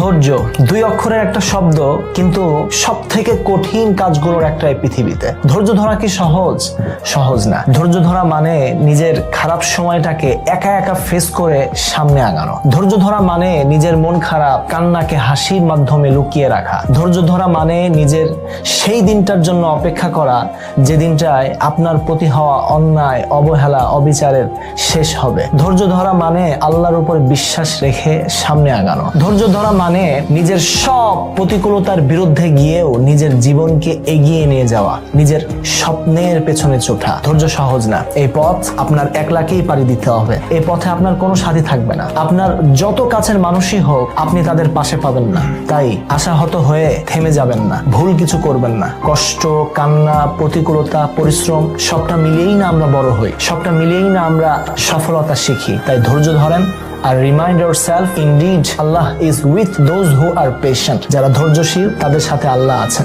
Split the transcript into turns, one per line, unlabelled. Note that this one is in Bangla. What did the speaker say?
ধৈর্য 2 অক্ষরের একটা শব্দ, কিন্তু সব থেকে কঠিন কাজগুলোর একটা এই পৃথিবীতে। ধৈর্য ধরা কি সহজ? সহজ না। ধৈর্য ধরা মানে নিজের খারাপ সময়টাকে একা একা ফেস করে সামনে আগানো। ধৈর্য ধরা মানে নিজের মন খারাপ কান্নাকে হাসির মাধ্যমে লুকিয়ে রাখা। ধৈর্য ধরা মানে নিজের সেই দিনটার জন্য অপেক্ষা করা যে দিনটায় আপনার প্রতি হওয়া অন্যায়, অবহেলা, অবিচারের শেষ হবে। ধৈর্য ধরা মানে আল্লাহর উপর বিশ্বাস রেখে সামনে আগানো। ধৈর্য ধরা মানে নিজের সব প্রতিকূলতার বিরুদ্ধে গিয়েও নিজের জীবনকে এগিয়ে নিয়ে যাওয়া, নিজের স্বপ্নের পেছনে ছোটা। ধৈর্য সহজ না। এই পথ আপনার একলাকেই পাড়ি দিতে হবে। এই পথে আপনার কোনো সাথী থাকবে না। আপনার যত কাছের মানুষই হোক, আপনি তাদের পাশে পাবেন না। তাই আশাহত হয়ে থেমে যাবেন না, ভুল কিছু করবেন না। কষ্ট, কান্না, প্রতিকূলতা, পরিশ্রম সবটা মিলিয়েই না আমরা বড় হই, সবটা মিলিয়েই না আমরা সফলতা শিখি। তাই ধৈর্য ধরেন আর remind yourself, indeed Allah is with those who are patient। যারা ধৈর্যশীল তাদের সাথে আল্লাহ আছেন।